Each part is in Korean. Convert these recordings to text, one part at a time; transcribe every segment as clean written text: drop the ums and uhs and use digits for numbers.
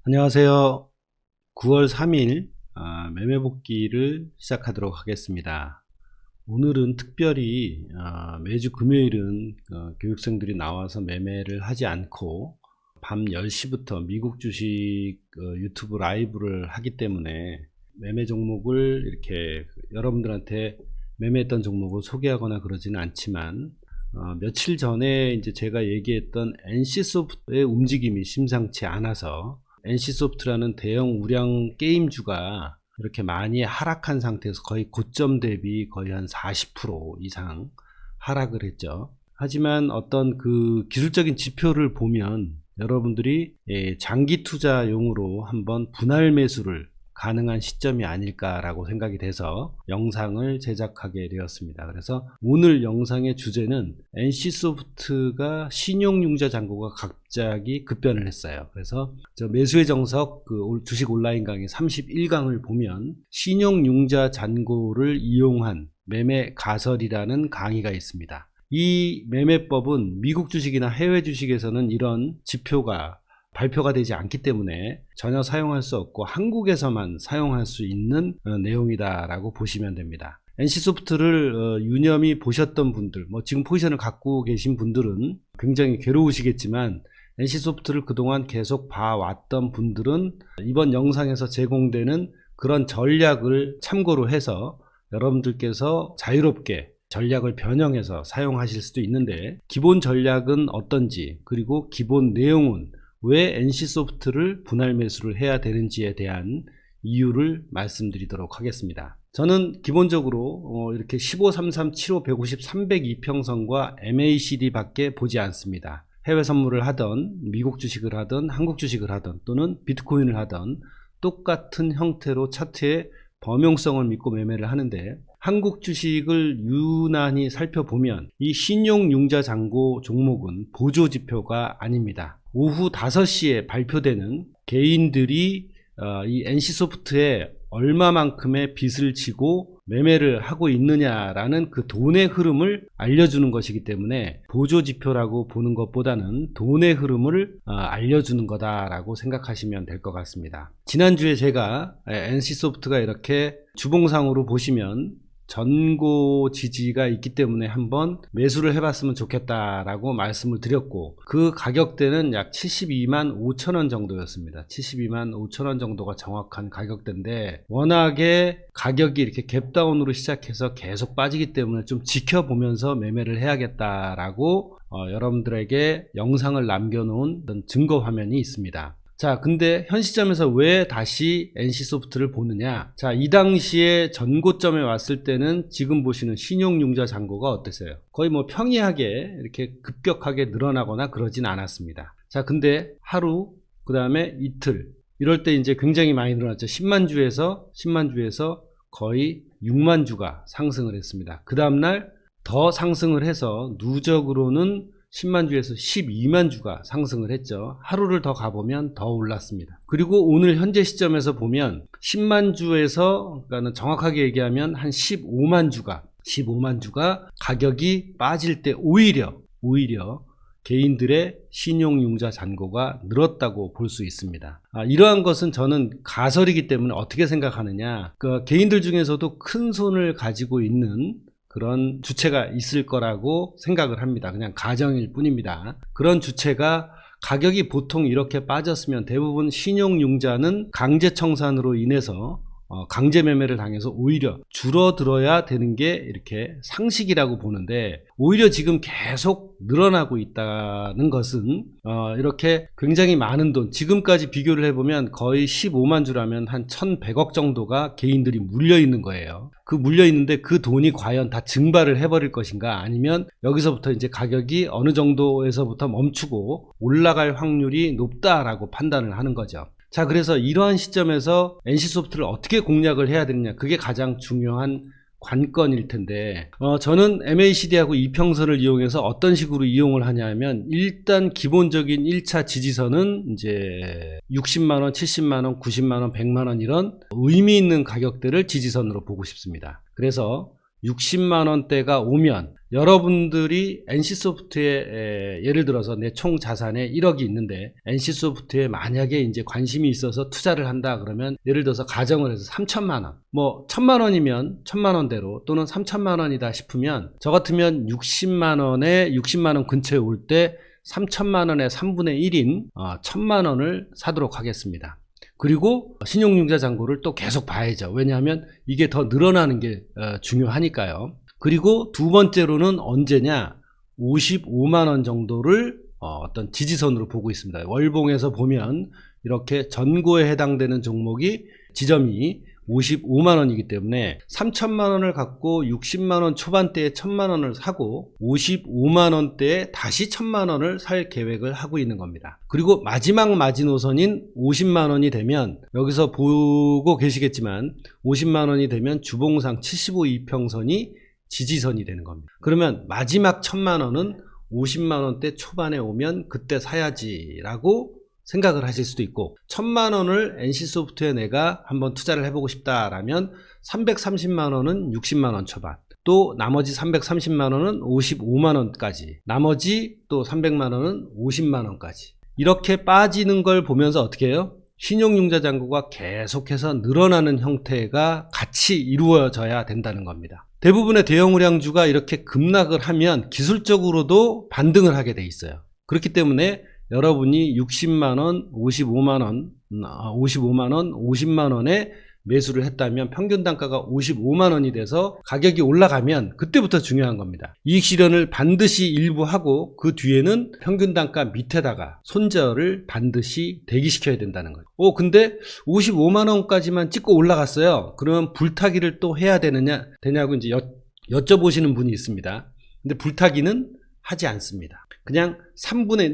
안녕하세요. 9월 3일 매매 복귀를 시작하도록 하겠습니다. 오늘은 특별히 매주 금요일은 교육생들이 나와서 매매를 하지 않고 밤 10시부터 미국 주식 유튜브 라이브를 하기 때문에 매매 종목을 이렇게 여러분들한테 매매했던 종목을 소개하거나 그러지는 않지만 며칠 전에 이제 제가 얘기했던 NC소프트의 움직임이 심상치 않아서 NC소프트라는 대형 우량 게임주가 이렇게 많이 하락한 상태에서 거의 고점 대비 거의 한 40% 이상 하락을 했죠. 하지만 어떤 그 기술적인 지표를 보면 여러분들이 장기 투자용으로 한번 분할 매수를 가능한 시점이 아닐까라고 생각이 돼서 영상을 제작하게 되었습니다. 그래서 오늘 영상의 주제는 NC소프트가 신용융자 잔고가 갑자기 급변을 했어요. 그래서 저 매수의 정석 주식 온라인 강의 31강을 보면 신용융자 잔고를 이용한 매매 가설이라는 강의가 있습니다. 이 매매법은 미국 주식이나 해외 주식에서는 이런 지표가 발표가 되지 않기 때문에 전혀 사용할 수 없고 한국에서만 사용할 수 있는 내용이다 라고 보시면 됩니다. NC소프트를 유념히 보셨던 분들, 지금 포지션을 갖고 계신 분들은 굉장히 괴로우시겠지만 NC소프트를 그동안 계속 봐왔던 분들은 이번 영상에서 제공되는 그런 전략을 참고로 해서 여러분들께서 자유롭게 전략을 변형해서 사용하실 수도 있는데, 기본 전략은 어떤지, 그리고 기본 내용은 왜 NC소프트를 분할 매수를 해야 되는지에 대한 이유를 말씀드리도록 하겠습니다. 저는 기본적으로 이렇게 15, 33, 75, 150, 300 이평선과 MACD 밖에 보지 않습니다. 해외 선물을 하던, 미국 주식을 하던, 한국 주식을 하던, 또는 비트코인을 하던 똑같은 형태로 차트의 범용성을 믿고 매매를 하는데, 한국 주식을 유난히 살펴보면 이 신용융자 잔고 종목은 보조 지표가 아닙니다. 오후 5시에 발표되는 개인들이 이 NC소프트에 얼마만큼의 빚을 지고 매매를 하고 있느냐라는 그 돈의 흐름을 알려주는 것이기 때문에 보조 지표라고 보는 것보다는 돈의 흐름을 알려주는 거다라고 생각하시면 될 것 같습니다. 지난주에 제가 NC소프트가 이렇게 주봉상으로 보시면 전고 지지가 있기 때문에 한번 매수를 해봤으면 좋겠다라고 말씀을 드렸고, 그 가격대는 약 72만 5천원 정도였습니다. 72만 5천원 정도가 정확한 가격대인데, 워낙에 가격이 이렇게 갭다운으로 시작해서 계속 빠지기 때문에 좀 지켜보면서 매매를 해야겠다라고 여러분들에게 영상을 남겨놓은 증거 화면이 있습니다. 자, 근데 현 시점에서 왜 다시 NC소프트를 보느냐? 자, 이 당시에 전고점에 왔을 때는 지금 보시는 신용융자 잔고가 어땠어요? 거의 평이하게 이렇게 급격하게 늘어나거나 그러진 않았습니다. 자, 근데 하루, 그 다음에 이틀, 이럴 때 이제 굉장히 많이 늘어났죠. 10만 주에서 거의 6만 주가 상승을 했습니다. 그 다음날 더 상승을 해서 누적으로는 10만 주에서 12만 주가 상승을 했죠. 하루를 더 가보면 더 올랐습니다. 그리고 오늘 현재 시점에서 보면 10만 주에서, 그러니까 정확하게 얘기하면 한 15만 주가 가격이 빠질 때 오히려 개인들의 신용융자 잔고가 늘었다고 볼 수 있습니다. 이러한 것은 저는 가설이기 때문에 어떻게 생각하느냐, 개인들 중에서도 큰 손을 가지고 있는 그런 주체가 있을 거라고 생각을 합니다. 그냥 가정일 뿐입니다. 그런 주체가 가격이 보통 이렇게 빠졌으면 대부분 신용융자는 강제청산으로 인해서 강제 매매를 당해서 오히려 줄어들어야 되는 게 이렇게 상식이라고 보는데, 오히려 지금 계속 늘어나고 있다는 것은 이렇게 굉장히 많은 돈, 지금까지 비교를 해보면 거의 15만 주라면 한 1100억 정도가 개인들이 물려 있는 거예요. 그 물려 있는데 그 돈이 과연 다 증발을 해버릴 것인가, 아니면 여기서부터 이제 가격이 어느 정도에서부터 멈추고 올라갈 확률이 높다라고 판단을 하는 거죠. 자, 그래서 이러한 시점에서 NC소프트를 어떻게 공략을 해야 되느냐, 그게 가장 중요한 관건일 텐데, 저는 MACD하고 이평선을 이용해서 어떤 식으로 이용을 하냐면, 일단 기본적인 1차 지지선은 이제 60만원, 70만원, 90만원, 100만원 이런 의미 있는 가격대를 지지선으로 보고 싶습니다. 그래서 60만원대가 오면 여러분들이 NC소프트에 예를 들어서 내 총 자산에 1억이 있는데 NC소프트에 만약에 이제 관심이 있어서 투자를 한다 그러면 예를 들어서 가정을 해서 3천만원, 뭐 1000만원이면 1000만원대로 또는 3000만원이다 싶으면 저 같으면 60만원에 60만원 근처에 올 때 3000만원의 3분의 1인 1000만원을 사도록 하겠습니다. 그리고 신용융자 잔고를 또 계속 봐야죠. 왜냐하면 이게 더 늘어나는 게 중요하니까요. 그리고 두 번째로는 언제냐, 55만원 정도를 어떤 지지선으로 보고 있습니다. 월봉에서 보면 이렇게 전고에 해당되는 종목이 지점이 55만원이기 때문에 3천만원을 갖고 60만원 초반대에 1000만원을 사고 55만원대에 다시 1000만원을 살 계획을 하고 있는 겁니다. 그리고 마지막 마지노선인 50만원이 되면 여기서 보고 계시겠지만 50만원이 되면 주봉상 75 이평선이 지지선이 되는 겁니다. 그러면 마지막 1000만원은 50만원대 초반에 오면 그때 사야지 라고 생각을 하실 수도 있고, 1000만원을 NC소프트에 내가 한번 투자를 해보고 싶다라면 330만원은 60만원 초반, 또 나머지 330만원은 55만원까지, 나머지 또 300만원은 50만원까지 이렇게 빠지는 걸 보면서 어떻게 해요? 신용융자 잔고가 계속해서 늘어나는 형태가 같이 이루어져야 된다는 겁니다. 대부분의 대형 우량주가 이렇게 급락을 하면 기술적으로도 반등을 하게 돼 있어요. 그렇기 때문에 여러분이 60만원, 55만원, 50만원에 매수를 했다면 평균 단가가 55만원이 돼서 가격이 올라가면 그때부터 중요한 겁니다. 이익 실현을 반드시 일부 하고 그 뒤에는 평균 단가 밑에다가 손절을 반드시 대기시켜야 된다는 거예요. 근데 55만원까지만 찍고 올라갔어요. 그러면 불타기를 또 해야 되냐고 이제 여쭤보시는 분이 있습니다. 근데 불타기는 하지 않습니다. 그냥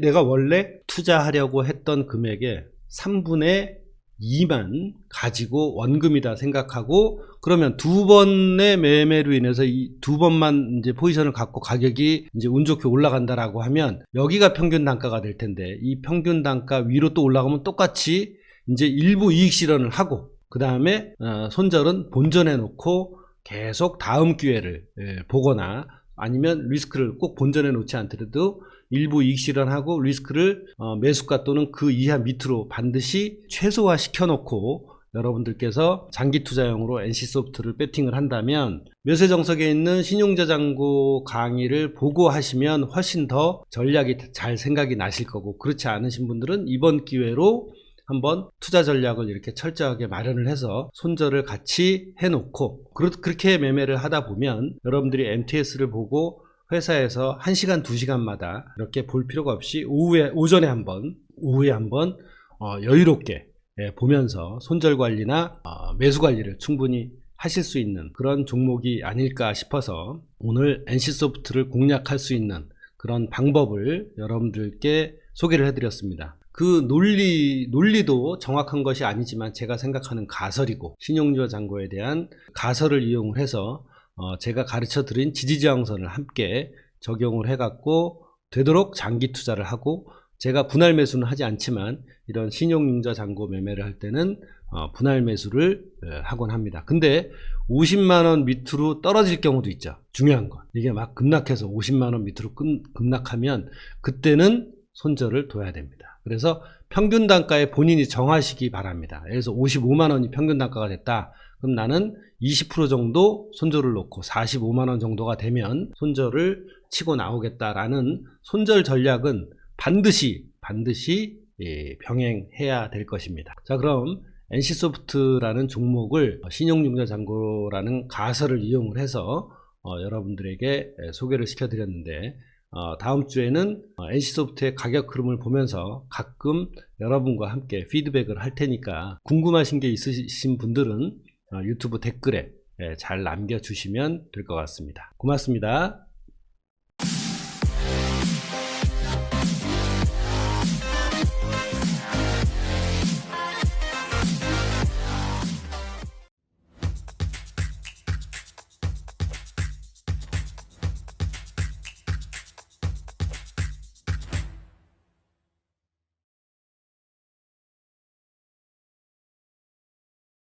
내가 원래 투자하려고 했던 금액의 3분의 2만 가지고 원금이다 생각하고, 그러면 두 번의 매매로 인해서 이 두 번만 이제 포지션을 갖고 가격이 이제 운 좋게 올라간다라고 하면 여기가 평균 단가가 될 텐데, 이 평균 단가 위로 또 올라가면 똑같이 이제 일부 이익 실현을 하고 그 다음에 손절은 본전에 놓고 계속 다음 기회를 보거나, 아니면 리스크를 꼭 본전에 놓지 않더라도 일부 이익 실현하고 리스크를 매수가 또는 그 이하 밑으로 반드시 최소화 시켜놓고 여러분들께서 장기 투자용으로 NC소프트를 배팅을 한다면, 매수정석에 있는 신용자 잔고 강의를 보고 하시면 훨씬 더 전략이 잘 생각이 나실 거고, 그렇지 않으신 분들은 이번 기회로 한번 투자 전략을 이렇게 철저하게 마련을 해서 손절을 같이 해놓고, 그렇게 매매를 하다 보면 여러분들이 MTS를 보고 회사에서 1시간 2시간마다 이렇게 볼 필요가 없이 오전에 한번, 오후에 한번 여유롭게 보면서 손절 관리나 매수 관리를 충분히 하실 수 있는 그런 종목이 아닐까 싶어서 오늘 NC소프트를 공략할 수 있는 그런 방법을 여러분들께 소개를 해드렸습니다. 그 논리도 정확한 것이 아니지만 제가 생각하는 가설이고, 신용융자 잔고에 대한 가설을 이용을 해서 제가 가르쳐 드린 지지저항선을 함께 적용을 해갖고 되도록 장기 투자를 하고, 제가 분할 매수는 하지 않지만 이런 신용융자 잔고 매매를 할 때는 분할 매수를 하곤 합니다. 근데 50만원 밑으로 떨어질 경우도 있죠. 중요한 건 이게 막 급락해서 50만원 밑으로 급락하면 그때는 손절을 둬야 됩니다. 그래서 평균 단가에 본인이 정하시기 바랍니다. 그래서 55만원이 평균 단가가 됐다. 그럼 나는 20% 정도 손절을 놓고 45만원 정도가 되면 손절을 치고 나오겠다라는 손절 전략은 반드시 병행해야 될 것입니다. 자, 그럼 NC소프트라는 종목을 신용융자 잔고라는 가설을 이용을 해서 여러분들에게 소개를 시켜드렸는데, 다음 주에는 NC소프트의 가격 흐름을 보면서 가끔 여러분과 함께 피드백을 할 테니까 궁금하신 게 있으신 분들은 유튜브 댓글에 잘 남겨주시면 될 것 같습니다. 고맙습니다.